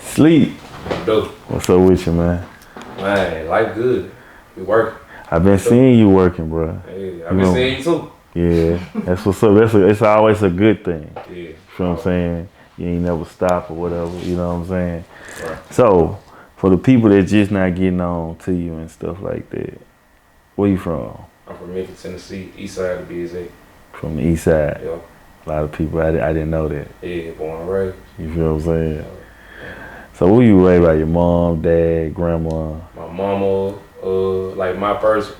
Sleep. Dope. What's up with you, man? Man, life good. We working. I've been seeing you working, bro. Hey, I've been seeing you too. Yeah, that's what's up. It's always a good thing. Yeah. You know what I'm saying? You ain't never stop or whatever. You know what I'm saying? Right. So, for the people that just not getting on to you and stuff like that, where you from? I'm from Memphis, Tennessee, east side to be exact. From the east side. Yeah. A lot of people, I didn't know that. Yeah, born and raised. You feel what I'm saying? Yeah. So, who you raised by? Your mom, dad, grandma? My mama, like my first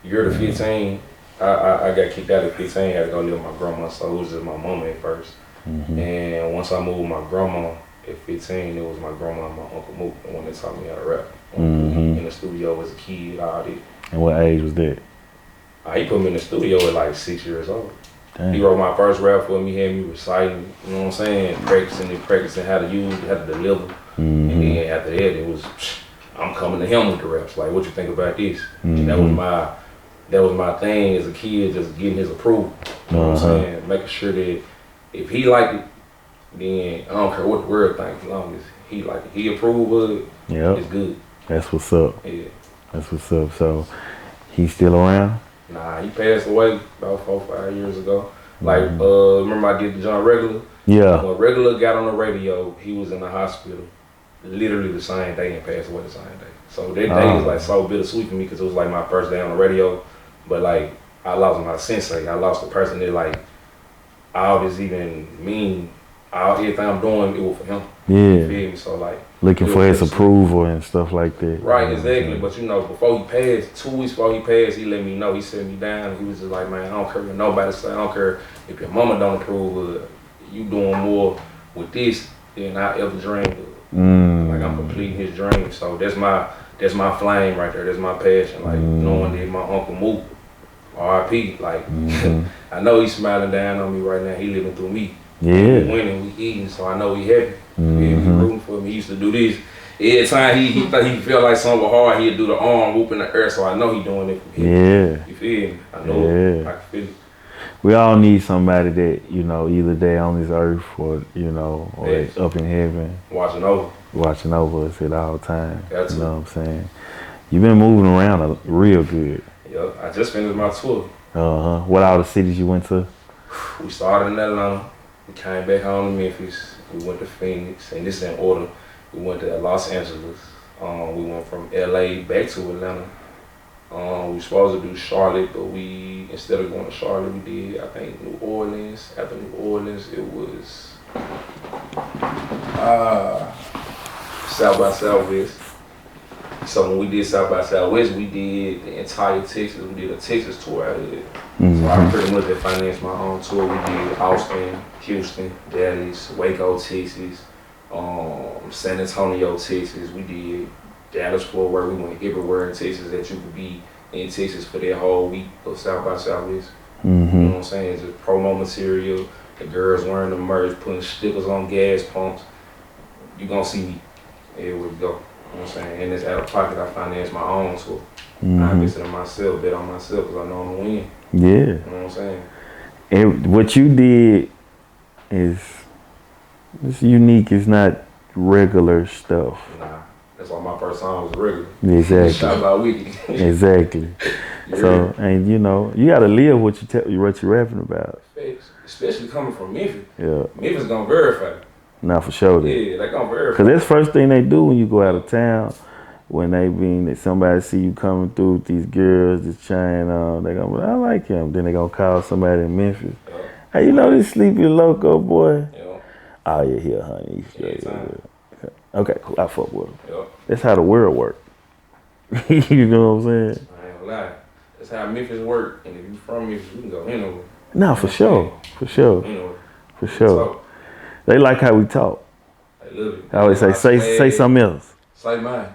year to 15, I got kicked out at 15, had to go live with my grandma, so it was just my mama at first. Mm-hmm. And once I moved with my grandma at 15, it was my grandma and my uncle Mook, the one that taught me how to rap. In the studio as a kid, all that. And what age was that? He put me in the studio at like 6 years old. Damn. He wrote my first rap for me, had me reciting, you know what I'm saying, practicing how to use, how to deliver. Mm-hmm. And then after that, it was, I'm coming to him with the raps. Like, what you think about this? Mm-hmm. And that was my thing as a kid, just getting his approval. You know what I'm saying? Making sure that if he liked it, then I don't care what the world thinks, as long as he like it. He approved of it, it's good. That's what's up. Yeah. That's what's up. So, he's still around? Nah, he passed away about 4 or 5 years ago. Like, remember I did the John Regular? Yeah. When Regular got on the radio, he was in the hospital literally the same day and passed away the same day. So that day was like so bittersweet for me because it was like my first day on the radio. But like, I lost my sensei. I lost the person that like, I always even mean, everything I'm doing, it was for him. Yeah. You feel me? So like, looking for his approval and stuff like that. Right, exactly. But you know, before he passed, 2 weeks before he passed, he let me know. He set me down. He was just like, man, I don't care what nobody say. I don't care if your mama don't approve of it. You doing more with this than I ever dreamed of. Like I'm completing his dream. So that's my flame right there. That's my passion. Like knowing that my uncle Mook, R.I.P. Like I know he's smiling down on me right now. He living through me. Yeah. We winning, we eating, so I know he happy. He rooting for me. He used to do this. Every time he thought he felt like something was hard, he'd do the arm whoop in the air, so I know he doing it for him. Yeah. You feel me? I know it. I can feel it. We all need somebody that, you know, either they on this earth or, you know, or they up in heaven. Watching over us at all times. You know what I'm saying? You've been moving around real good. Yeah, I just finished my tour. What all the cities you went to? We started in Atlanta. We came back home to Memphis. We went to Phoenix, and this is in order. We went to Los Angeles. We went from LA back to Atlanta. We were supposed to do Charlotte, but instead of going to Charlotte, we did, I think, New Orleans. After New Orleans, it was South by Southwest. So when we did South by Southwest, we did the entire Texas. We did a Texas tour out of it. So I pretty much financed my own tour. We did Austin, Houston, Dallas, Waco, Texas, San Antonio, Texas. We did Dallas, Fort Worth. We went everywhere in Texas that you could be in Texas for that whole week of South by Southwest. You know what I'm saying? Just promo material. The girls wearing the merch, putting stickers on gas pumps. You gonna see me everywhere we go. You know what I'm saying? And it's out of pocket. I financed my own tour. I invested in myself, bet on myself because I know I'm gonna win. Yeah. You know what I'm saying? And what you did is it's unique. It's not regular stuff. Nah, that's why my first song was regular. Exactly. Shot by Wiki. Exactly. Yeah. So, and you know, you gotta live what you're rapping about. Especially coming from Memphis. Yeah. Memphis gonna verify. Not for sure. Yeah, they gonna verify. Cause that's the first thing they do when you go out of town. When that somebody see you coming through with these girls, this chain on, they gonna be like, I like him. Then they gonna call somebody in Memphis. Yeah. Hey, you know this sleepy Loco boy? Yeah. Oh yeah, here, honey. Okay, cool. I fuck with him. Yeah. That's how the world work. You know what I'm saying? I ain't gonna lie. That's how Memphis work. And if you from Memphis, you can go anywhere. No, for sure. For sure. Anywhere. For sure. They like how we talk. They love it. I always say something else. Say mine.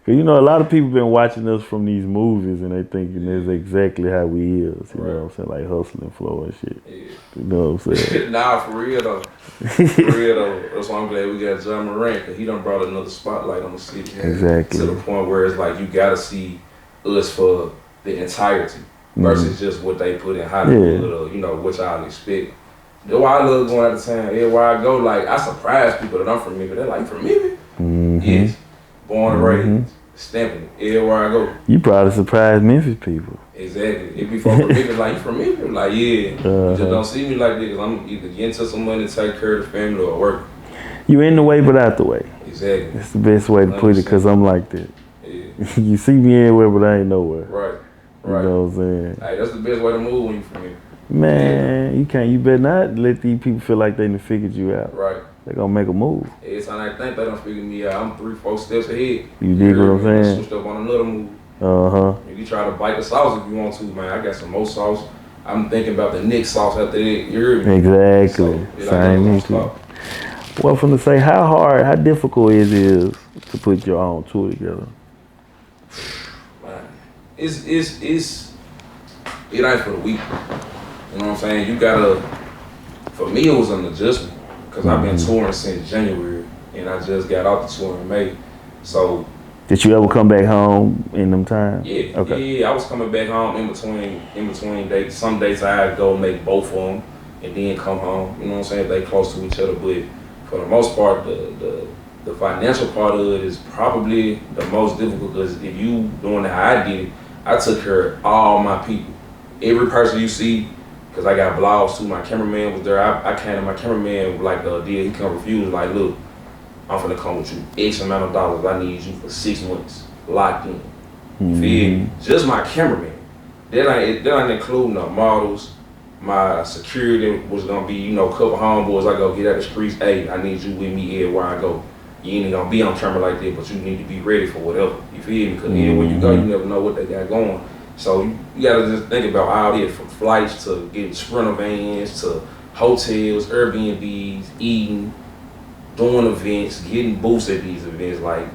Cause you know a lot of people been watching us from these movies and they thinking that's exactly how we is. You know what I'm saying? Like hustling flow and shit. Yeah. You know what I'm saying? Nah, for real though. For real though. That's why I'm glad we got John Morant, cause he done brought another spotlight on the city. Exactly. To the point where it's like you gotta see us for the entirety versus just what they put in Hollywood or, you know, what y'all expect. That's why I love going out of town. Everywhere I go, like, I surprise people that I'm from Memphis. They're like, from Memphis? Yes. Born and raised. Stamping it everywhere I go. You probably surprise Memphis people. Exactly. If you from Memphis, like, you from Memphis? Like, yeah. You just don't see me like this because I'm either getting to some money to take care of the family or work. You in the way, but out the way. Exactly. That's the best way to put it, because I'm like that. Yeah. You see me everywhere, but I ain't nowhere. Right. You know what I'm saying? Like, that's the best way to move when you from here. Man, you better not let these people feel like they done figured you out. Right. They gonna make a move. Every time I think they done figure me out, I'm 3-4 steps ahead. You dig what I'm saying? Switched up on another move. You can try to bite the sauce if you want to, man. I got some more sauce. I'm thinking about the next sauce after that. You heard me? Exactly. So, Same thing. Well, from to say, how difficult it is to put your own tour together? Man, it ain't for the weak. You know what I'm saying? You gotta. For me, it was an adjustment because I've been touring since January, and I just got off the tour in May. So. Did you ever come back home in them times? Yeah. Okay. Yeah, I was coming back home in between dates. Some dates I'd go make both of them and then come home. You know what I'm saying? They close to each other, but for the most part, the financial part of it is probably the most difficult because if you doing it how I did it, I took care of all my people. Every person you see, because I got blogs too, my cameraman was there. I came to my cameraman like a deal. He come refuse, like, look, I'm finna come with you X amount of dollars. I need you for 6 months, locked in. You feel me? Just my cameraman. That ain't including the models. My security was gonna be, a couple homeboys I go get out the streets. Hey, I need you with me everywhere I go. You ain't gonna be on camera like that, but you need to be ready for whatever. You feel me? Because everywhere you go, you never know what they got going. So you gotta just think about all this, from flights to getting Sprinter vans to hotels, Airbnbs, eating, doing events, getting booths at these events. Like,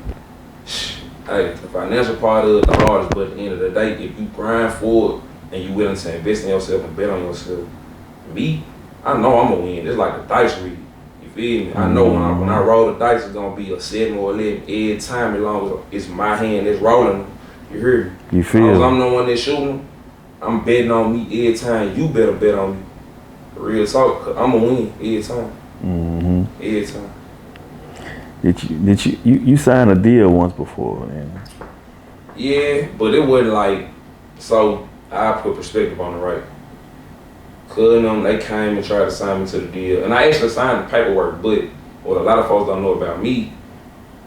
hey, the financial part of it, the hardest, but at the end of the day, if you grind for it and you willing to invest in yourself and bet on yourself, I know I'm gonna win. It's like a dice read. You feel me? I know when I roll the dice, it's gonna be a 7 or 11 every time, as long as it's my hand that's rolling. You hear me? You feel? As long as I'm the one that's shooting, I'm betting on me every time. You better bet on me. Real talk, cause I'm gonna win every time. Every time. Did you signed a deal once before, man? Yeah, but it wasn't like, so I put perspective on it, right? Cuz them, they came and tried to sign me to the deal. And I actually signed the paperwork, but what a lot of folks don't know about me,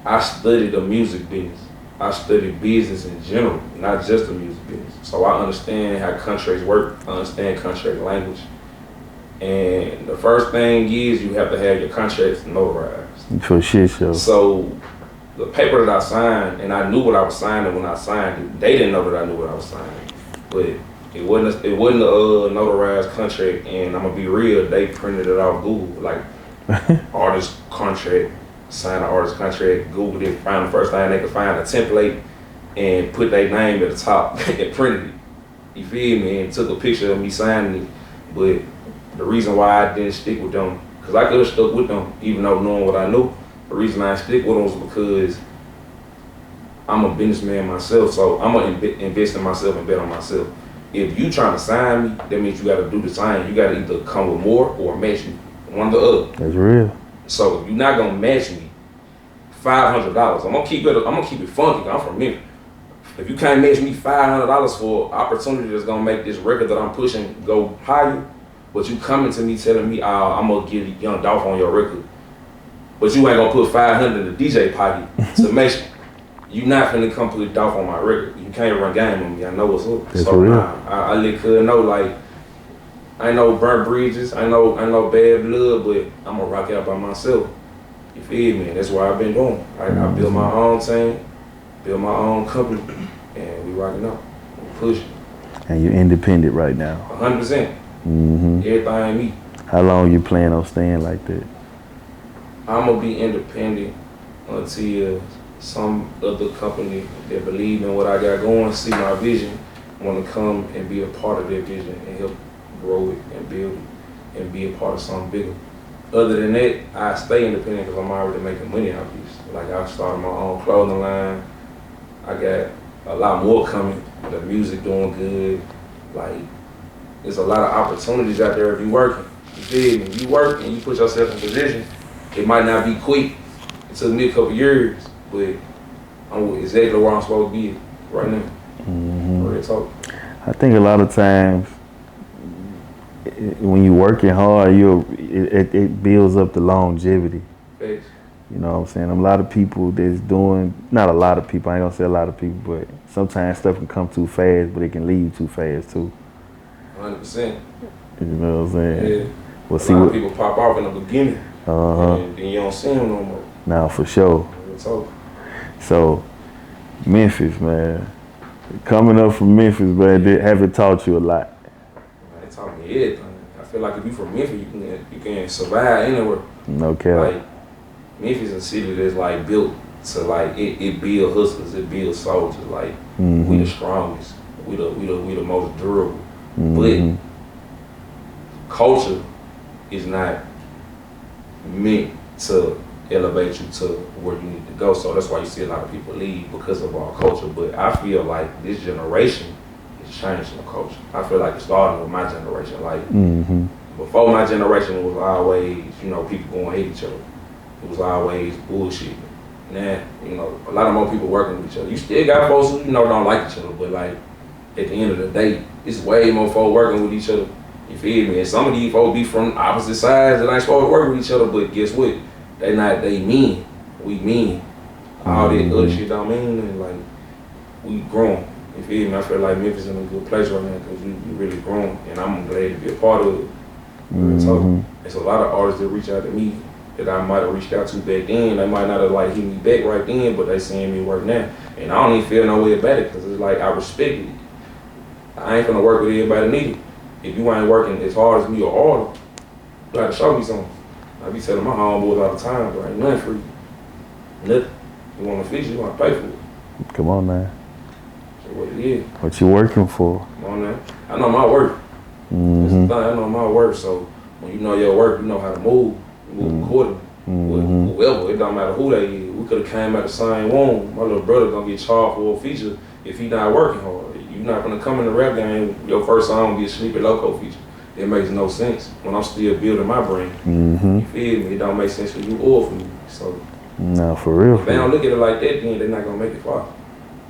I studied the music business. I studied business in general, not just the music business. So I understand how contracts work, I understand contract language. And the first thing is you have to have your contracts notarized. For shit show. So the paper that I signed, and I knew what I was signing when I signed it. They didn't know that I knew what I was signing, but it wasn't a notarized contract. And I'm gonna be real, they printed it off Google, like artist contract, sign an artist contract. Googled it, found the first thing they could find, a template, and put their name at the top and printed it. You feel me? And took a picture of me signing it. But the reason why I didn't stick with them, because I could have stuck with them even though knowing what I knew. The reason I stick with them was because I'm a businessman myself, so I'm going to invest in myself and bet on myself. If you trying to sign me, that means you got to do the sign. You got to either come with more or match me, one or the other. That's real. So if you're not going to match me, $500. I'm going to keep it funky. I'm from Memphis. If you can't match me $500 for an opportunity that's going to make this record that I'm pushing go higher, but you coming to me telling me, I'm going to get Young Dolph on your record, but you ain't going to put 500 in the DJ pocket to make sure. You not finna come put Dolph on my record. You can't run game on me. I know what's up. That's so real. I let Cud know, like, I know burnt bridges, I know bad blood, but I'm gonna rock out by myself. You feel me? And that's what I've been doing. I built my own team, built my own company, and we rocking out. We pushing. And you're independent right now. 100%. Everything me. How long you plan on staying like that? I'm gonna be independent until some other company that believe in what I got going, see my vision, want to come and be a part of their vision and help grow it and build it and be a part of something bigger. Other than that, I stay independent because I'm already making money out of this. Like, I started my own clothing line. I got a lot more coming. The music doing good. Like, there's a lot of opportunities out there if you working. You feel me? You work and you put yourself in position. It might not be quick. It took me a couple years, but I'm exactly where I'm supposed to be right now. Real talk. I think a lot of times when you're working hard, it builds up the longevity. Thanks. You know what I'm saying? A lot of people that's doing, not a lot of people, I ain't gonna say a lot of people, but sometimes stuff can come too fast, but it can leave too fast too. 100%. You know what I'm saying? Yeah. Well, A lot of people pop off in the beginning, and then you don't see them no more. Now, for sure. Real talk. So, Memphis, man. Coming up from Memphis, man, have it taught you a lot? Man, they taught me everything. I feel like if you from Memphis, you can survive anywhere. No cap. Like, Memphis is a city that's like built to like it build hustlers, it build soldiers. Like we the strongest, we the most durable. But culture is not meant to elevate you to where you need to go. So that's why you see a lot of people leave because of our culture. But I feel like this generation is changing the culture. I feel like it's starting with my generation. Like before my generation, it was always, people going to hate each other. It was always bullshit. Now, a lot of more people working with each other. You still got folks who, don't like each other, but like at the end of the day, it's way more folks working with each other. You feel me? And some of these folks be from opposite sides that ain't supposed to work with each other, but guess what? They mean. We mean. All that other shit don't mean, and like, we grown. You feel me? I feel like Memphis in a good place right now because we really grown, and I'm glad to be a part of it. So, there's a lot of artists that reach out to me that I might have reached out to back then. They might not have like hit me back right then, but they seeing me work now. And I don't even feel no way about it because it's like I respect it. I ain't gonna work with everybody neither. If you ain't working as hard as me or harder, you gotta show me something. I be telling my homeboys all the time, but ain't nothing free. Nothing. You wanna fix it, you wanna pay for it. Come on, man. That's what it is. What you working for? Come on, man. I know my work. That's the thing, I know my work. So when you know your work, you know how to move accordingly. With whoever, it don't matter who they is. We could have came out the same room. My little brother gonna get charged for a feature if he not working hard. You're not gonna come in the rap game, your first song get Sleepy Loco feature. It makes no sense when I'm still building my brand. You feel me? It don't make sense for you or for me. So no, for real. if they don't look at it like that, then they're not gonna make it far.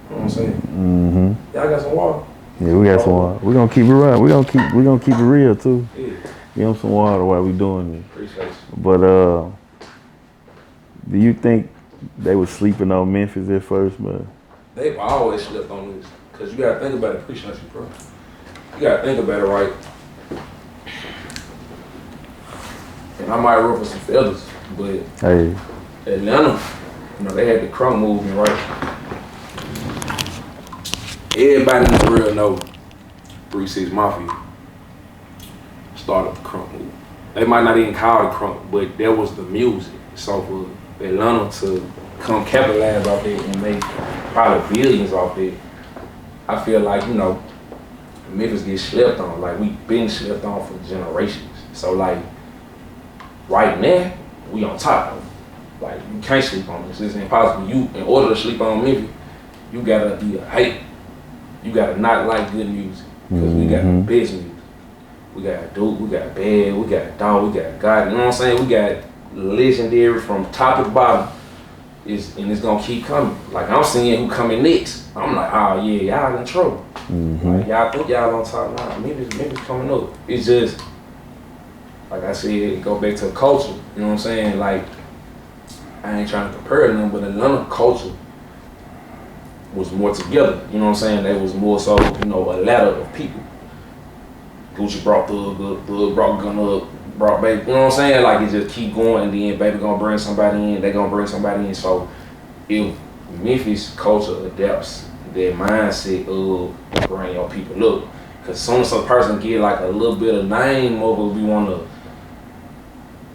You know what I'm saying? Y'all got some water? Yeah, we got some water. We're gonna keep it real. We're gonna keep it real too. Yeah. Give them some water while we doing this. Appreciate you. But do you think they was sleeping on Memphis at first, man? They've always slept on this. Cause you gotta think about it. Appreciate you, bro. You gotta think about it, right? And I might ruffle some feathers, but Hey. Atlanta, they had the crunk movement, right? Everybody in the world know 3-6 Mafia started the crunk movement. They might not even call it crunk, but that was the music. So for Atlanta to come capitalize off it and make probably billions off it, I feel like, Memphis gets slept on. Like, we've been slept on for generations. So, like, right now, we on top of it. Like, you can't sleep on this. It's impossible. In order to sleep on Memphis, you gotta be a hate. You gotta not like good music. Because we got the best music. We got Duke, we got Bad, we got Dog, we got God. You know what I'm saying? We got legendary from top to bottom. And it's gonna keep coming. Like, I'm seeing who coming next. I'm like, oh yeah, y'all in trouble. Like, y'all think y'all on top now. Memphis coming up. It's just, like I said, it go back to the culture. You know what I'm saying? Like, I ain't trying to compare them, but Atlanta culture was more together. You know what I'm saying? They was more so, a ladder of people. Gucci brought Thug up, Thug brought Gun up, brought Baby. You know what I'm saying? Like, it just keep going, and then Baby gonna bring somebody in, they gonna bring somebody in. So if Memphis culture adapts their mindset of bring your people up, because as soon as some person get like a little bit of name over, we wanna,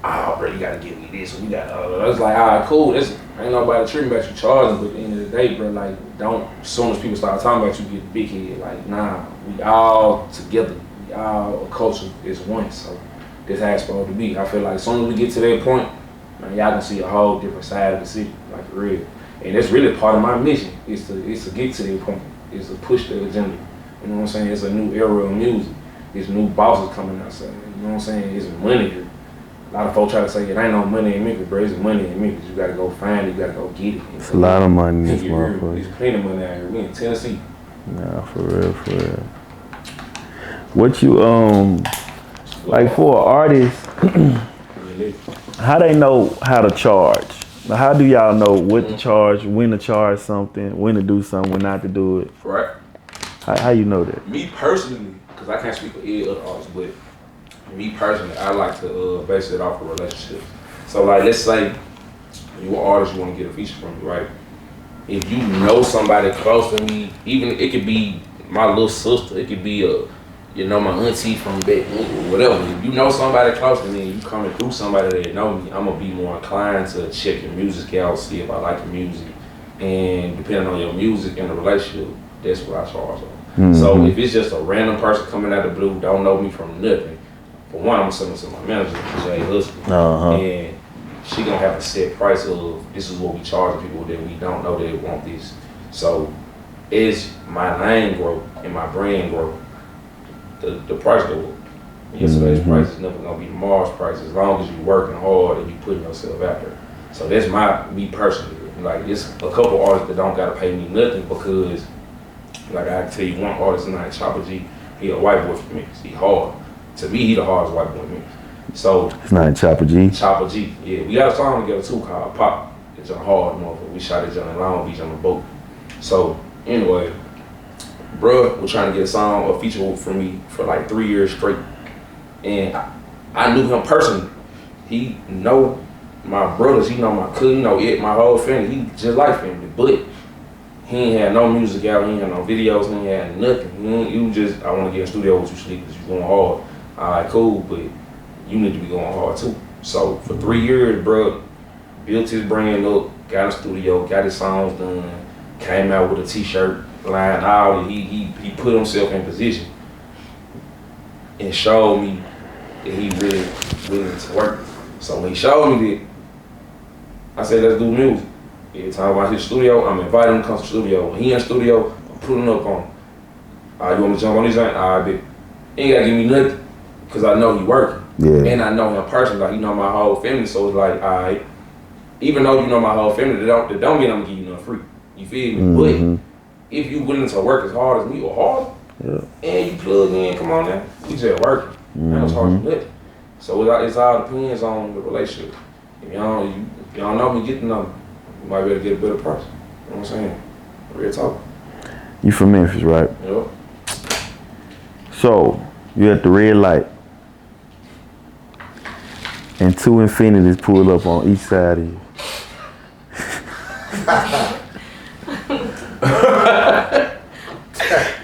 bro, you gotta give me this, we gotta, it's like, all right, cool, this ain't nobody treating about you charging, but at the end of the day, bro, like, don't, as soon as people start talking about you, get the big head, like, nah, we all together, we all, a culture is one, so this how it's supposed to be. I feel like as soon as we get to that point, man, y'all can see a whole different side of the city, like, for real. And that's really part of my mission, is to get to that point, is to push the agenda. You know what I'm saying? It's a new era of music. This new boss is coming outside. You know what I'm saying? It's money here. A lot of folks try to say it ain't no money in Memphis, bro. It's money in Memphis. You gotta go find it. You gotta go get it. It's a lot of money in this motherfucker. There's plenty of money out here. We in Tennessee. Nah, for real, for real. What you like for an artist? How they know how to charge? Now, how do y'all know what to charge, when to charge something, when to do something, when not to do it? Right. How you know that? Me personally, because I can't speak for any other artists, but me personally, I like to base it off a relationship. So like, let's say you an artist, you want to get a feature from me, right? If you know somebody close to me, even it could be my little sister, it could be my auntie from back, whatever. If you know somebody close to me, and you coming through somebody that know me, I'm gonna be more inclined to check your music out, see if I like your music, and depending on your music and the relationship, that's what I charge on. Mm-hmm. So if it's just a random person coming out of the blue, don't know me from nothing, for one, I'm gonna send it to my manager, Jay Husky, and she gonna have a set price of this is what we charge people that we don't know that want this. So as my name grow and my brand grow, the price go up. Yesterday's price is never gonna be tomorrow's price as long as you working hard and you putting yourself out there. So that's me personally. Like it's a couple artists that don't gotta pay me nothing because, like I can tell you, one artist tonight, Chopper G, he a white boy from Memphis. He hard. To me, he the hardest white boy in Memphis. So it's not Chopper G. Chopper G, yeah. We got a song together too called Pop. It's a hard motherfucker. We shot it in Long Beach on the boat. So anyway, bruh was trying to get a feature from me for like 3 years straight. And I knew him personally. He know my brothers, he know my cousin, my whole family. He just like family, but he ain't had no music out, he ain't had no videos, he ain't had nothing. He was just, I want to get in the studio with you, sleep, because you going hard. All right, cool, but you need to be going hard too. So for 3 years, bro, built his brand up, got a studio, got his songs done, came out with a t-shirt line out. He put himself in position and showed me that he really willing to work. So when he showed me that, I said, let's do music. Every time I hit the studio, I'm inviting him to come to the studio. When he in the studio, I'm putting up on him. You want me to jump on this joint? All right, bet. He ain't gotta give me nothing, because I know he working. Yeah. And I know him personally, like he know my whole family, so it's like, all right, even though you know my whole family, that don't mean I'm gonna give you nothing free. You feel me? But if you willing to work as hard as me or harder, and you plug in, come on now, we just working. That's hard as nothing. So it all depends on the relationship. If y'all don't know me, get to know me. You might be able to get a better price. You know what I'm saying? Real talk. You from Memphis, right? Yep. So, you at the red light. And two Infinities pulled up on each side of you.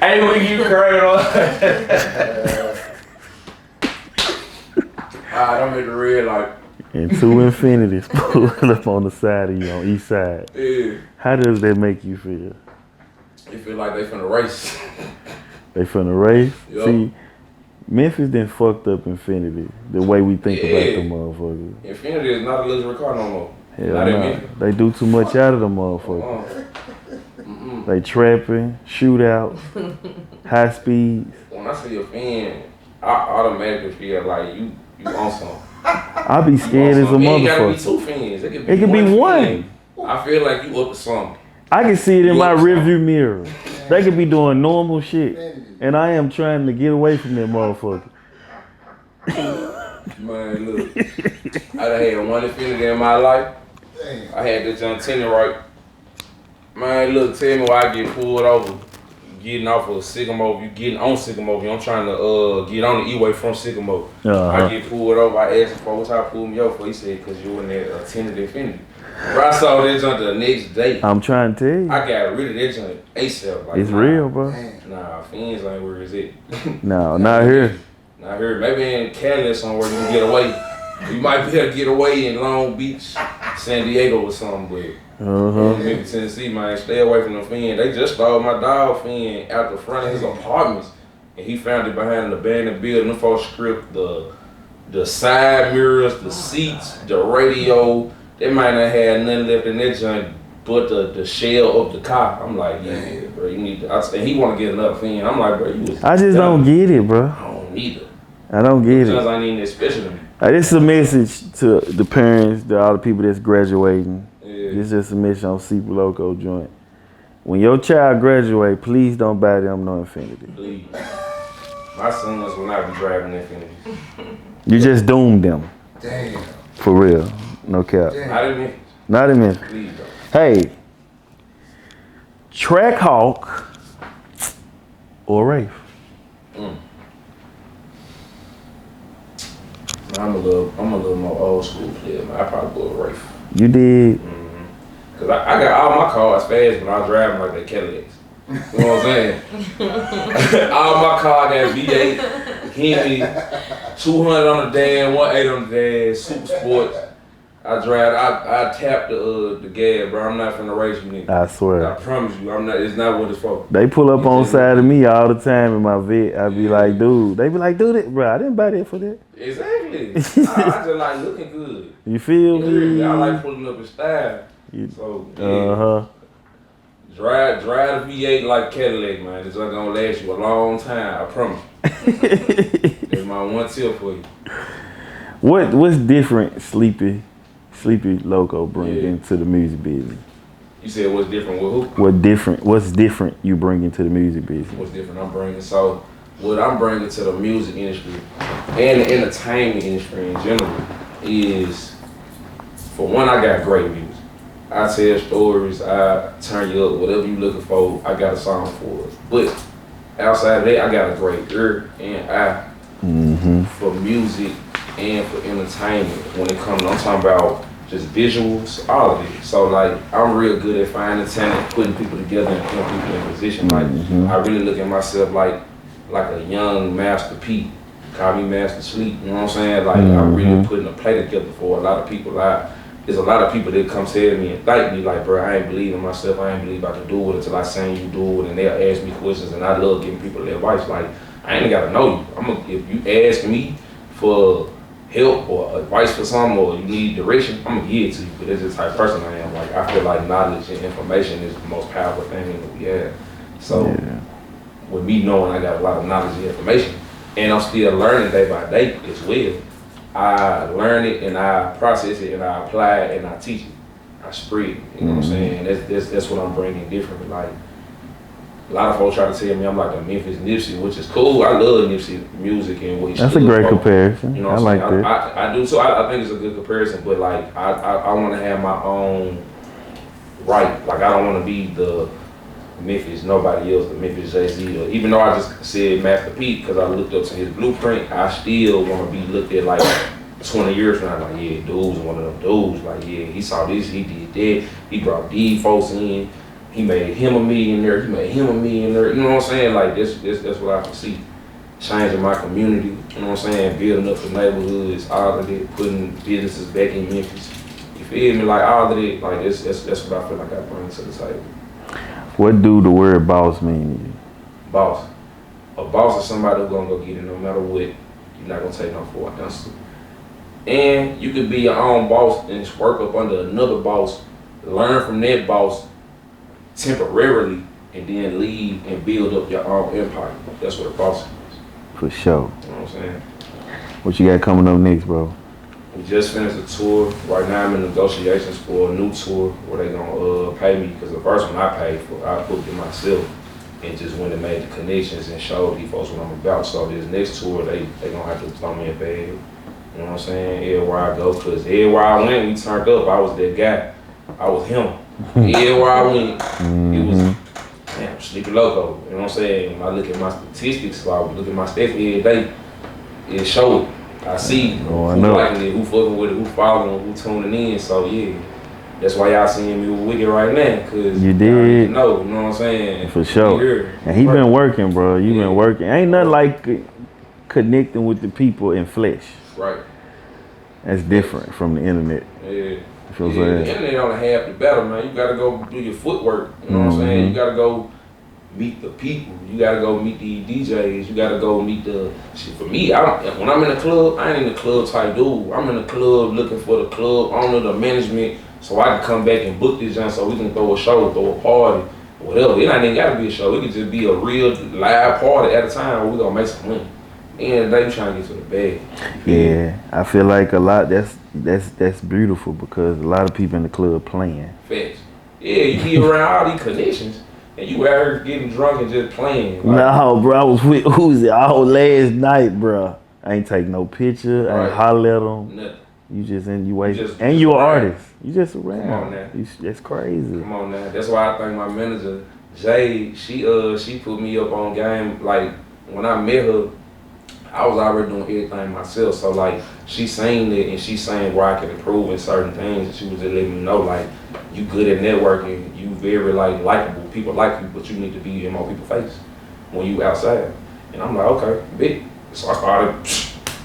Hey, when you crying on. Alright, I'm at the red light. And two Infinities pulled up on the side of you, on each side. Yeah. How does that make you feel? You feel like they finna race. They finna race? Yep. See, Memphis done fucked up Infinity, the way we think about the motherfuckers. Infinity is not a luxury car no more. Hell nah. They do too much out of the motherfuckers. They trapping, shootouts, high speeds. When I see a fan, I automatically feel like you on something. I be scared as a motherfucker. It gotta be two fans. It could be one. I feel like you up to something. I can see it in my rearview mirror. They could be doing normal shit, and I am trying to get away from that motherfucker. Man, look, I done had one Infinity in my life. I had this antenna right. Man, look, tell me why I get pulled over. Getting off of Sycamore, you getting on Sycamore. I'm trying to get on the E-way from Sycamore. I get pulled over. I asked him for what's how pulled me over for. He said, because you in that tinted Infinity. Bro, I saw that junk the next day. I'm trying to tell you. I got rid of that junk ASAP. Like, it's real, bro. Nah, Fiends ain't where is it? No, not here. Not here. Maybe in Cali or somewhere you can get away. You might be able to get away in Long Beach, San Diego or something, but maybe Tennessee, man, stay away from the Fiend. They just stole my dog Fiend out the front of his apartments, and he found it behind an abandoned building. The folks stripped the side mirrors, the seats, the radio. They might not have nothing left in that joint but the shell of the car. I'm like, yeah, bro, you need to. And he want to get another Fiend. I'm like, bro, you was. I just don't get it, bro. I don't neither. I don't get Sometimes it. I ain't even that special to me. This is a message to the parents, to all the people that's graduating. Yeah. This is just a message on Super Loco joint. When your child graduate, please don't buy them no Infinity. Please. My sons will not be driving Infinity. You just doomed them. Damn. For real. No cap. Damn. Not in Memphis. Not in Memphis. Please don't. Hey, Trackhawk or Rafe? I'm a little more old school player, man. I probably go with Rafe. You did. Cause I got all my cars fast when I was driving like that Cadillacs. You know what I'm saying? All my cars got V8, Hemi, 200 on the damn, 180 on the dash, Super Sports. I tap the gas, bro. I'm not finna race you nigga. I swear. I promise you, I'm not. It's not what it's for. They pull up on side of me all the time in my vet. I be like, dude. They be like, dude, it, bro. I didn't buy that for that. Exactly. I just like looking good. You feel me? I like pulling up in style. So yeah. Drive the V8 like Cadillac, man. It's not gonna last you a long time. I promise. That's my one tip for you. What's different, Sleepy Loco bring into the music business? You said what's different with who? What's different you bring into the music business? What's different I'm bringing? So what I'm bringing to the music industry and the entertainment industry in general is, for one, I got great music. I tell stories, I turn you up, whatever you looking for, I got a song for it. But outside of that, I got a great ear and eye for music and for entertainment. When it comes, I'm talking about just visuals, all of it. So like, I'm real good at finding talent, putting people together and putting people in position. Like, I really look at myself like a young Master P. Call me Master Sleep, you know what I'm saying? Like, I'm really putting a play together for a lot of people. There's a lot of people that come tell me and thank me like, bro, I ain't believe in myself. I ain't believe I could do it until I seen you do it. And they'll ask me questions, and I love giving people their advice. Like, I ain't gotta know you. If you ask me for help or advice for something, or you need direction, I'm gonna give it to you. But that's just the type of person I am. Like, I feel like knowledge and information is the most powerful thing that we have. So with me knowing I got a lot of knowledge and information, and I'm still learning day by day as well. I learn it and I process it and I apply it and I teach it. I spread it. You know what I'm saying? That's what I'm bringing different. Like, a lot of folks try to tell me I'm like a Memphis Nipsey, which is cool. I love Nipsey music and what he That's a great comparison. You know I what like I'm saying? that. I do too. I think it's a good comparison, but like I want to have my own right. Like, I don't want to be the Memphis, nobody else, the Memphis Jay-Z. Or, even though I just said Master P because I looked up to his blueprint, I still want to be looked at like 20 years from now. Like, yeah, dude's one of them dudes. Like, yeah, he saw this, he did that. He brought these folks in. He made him a millionaire. He made him a millionaire. You know what I'm saying? Like, that's what I can see. Changing my community. You know what I'm saying? Building up the neighborhoods, all of it, putting businesses back in Memphis. You feel me? Like, all of it. Like, that's what I feel like I bring to the table. What do the word boss mean to you? Boss. A boss is somebody who's gonna go get it no matter what. You're not gonna take no for an answer. And you could be your own boss and work up under another boss, learn from that boss temporarily, and then leave and build up your own empire. That's what a boss is. For sure. You know what I'm saying? What you got coming up next, bro? We just finished a tour. Right now I'm in negotiations for a new tour where they gonna pay me, because the first one I paid for, I booked it myself and just went and made the connections and showed these folks what I'm about. So this next tour, they gonna have to throw me a bag. You know what I'm saying? Everywhere I go, because everywhere I went, we turned up. I was that guy. I was him. Everywhere I went, it was, damn, Sleepy Loco. You know what I'm saying? When I look at my statistics, so I look at my stats every day, it showed. I see who liking it, who fucking with it, who following, who tuning in. So yeah, that's why y'all seeing me with Wicked right now, cause you did. You know what I'm saying? For sure. And he been working, bro. You been working. Ain't nothing like connecting with the people in flesh. Right. That's different from the internet. Yeah. You feel what I'm saying? The internet only half the battle, man. You gotta go do your footwork. You know what I'm saying? You gotta go meet the people. You gotta go meet the DJs. You gotta go meet the shit. For me, when I'm in the club, I ain't in the club type dude. I'm in the club looking for the club owner, the management, so I can come back and book this joint so we can throw a show, throw a party, whatever. It ain't even gotta be a show. It could just be a real live party at a time where we gonna make some money. And they trying to get to the bag. Yeah, I feel like a lot. That's beautiful because a lot of people in the club playing. Facts. Yeah, you be around all these connections, and you out here getting drunk and just playing. Like, No, bro, I was with Uzi all last night, bro. I ain't take no picture. I ain't holler at them. Nothing. You just in, you wait, Just and you an around. artist. You just around. Come on now. That's crazy. Come on now. That's why I think my manager Jay, she put me up on game. Like when I met her, I was already doing everything myself. So like she seen it and she saying where I can improve in certain things. And she was just letting me know like you good at networking. You very like likable. People like you, but you need to be in more people's face when you outside. And I'm like, okay, big. So I started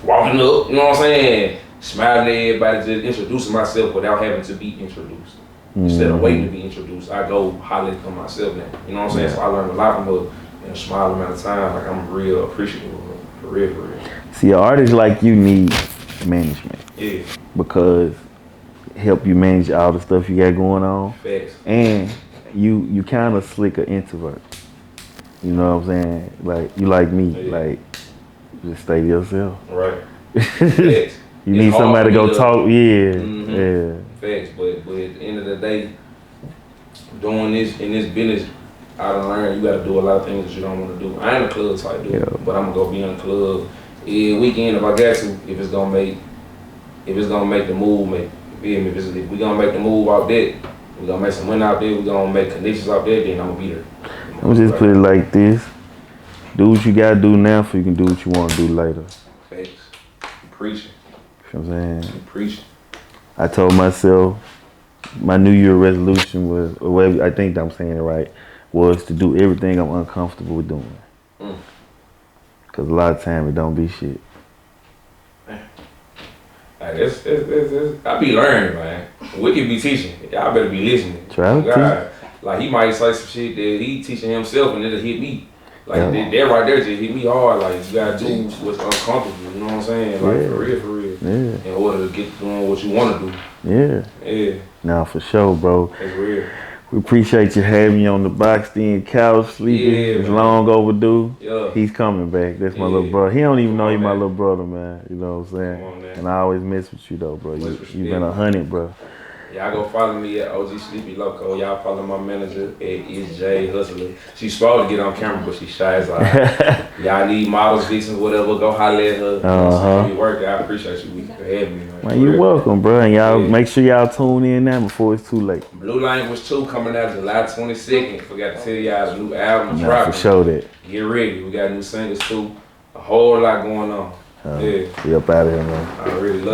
walking up. You know what I'm saying? Smiling at everybody, just introducing myself without having to be introduced. Instead of waiting to be introduced, I go holler at them myself now. You know what I'm saying? So I learned a lot from her in a small amount of time. Like I'm real appreciative of her, for real, for real. See, an artist like you need management. Yeah. Because help you manage all the stuff you got going on. Facts. And you kind of slick an introvert. You know what I'm saying? Like you like me, like just stay to yourself. Right. Facts. You need somebody to go talk. Yeah. Mm-hmm. Yeah. Facts, but at the end of the day, doing this in this business, I done learned you gotta do a lot of things that you don't want to do. I ain't a club type dude, but I'm gonna go be in a club every weekend if I got to. If it's gonna make the move, make you feel me? If we gonna make the move out there, we gonna make some money out there. We gonna make connections out there. Then I'm gonna be there. I'm gonna just put it like this: do what you gotta do now, so you can do what you want to do later. Facts. You preaching. You know what I'm saying? You preaching. I told myself my New Year resolution was, or whatever, I think I'm saying it right, was to do everything I'm uncomfortable with doing. Cause a lot of time it don't be shit. Like I be learning, man. We can be teaching. Y'all better be listening. Try to teach. Like he might say some shit that he teaching himself and it'll hit me. Like that right there just hit me hard. Like you gotta do what's uncomfortable. You know what I'm saying? Like for real. Yeah. In order to get doing what you want to do. Yeah. Yeah. Nah, for sure, bro. That's real. We appreciate you having me on the boxed in couch sleeping. Yeah, it's long overdue. Yeah. He's coming back. That's my little brother. He don't even know he's my little brother, man. You know what I'm saying? Come on, man. And I always mess with you though, bro. You've been 100, bro. Y'all go follow me at OG Sleepy Loco. Y'all follow my manager at SJ Hustler. She's supposed to get on camera, but she shy as like. Y'all need models, vixens, whatever. Go holler at her. Work. I appreciate you for having me, man. Man, you're welcome, bro. And y'all make sure y'all tune in now before it's too late. Blue Language 2 coming out July 22nd. Forgot to tell y'all the new album dropping. For sure that. Get ready. We got new singles too. A whole lot going on. We up out of here, man. I really love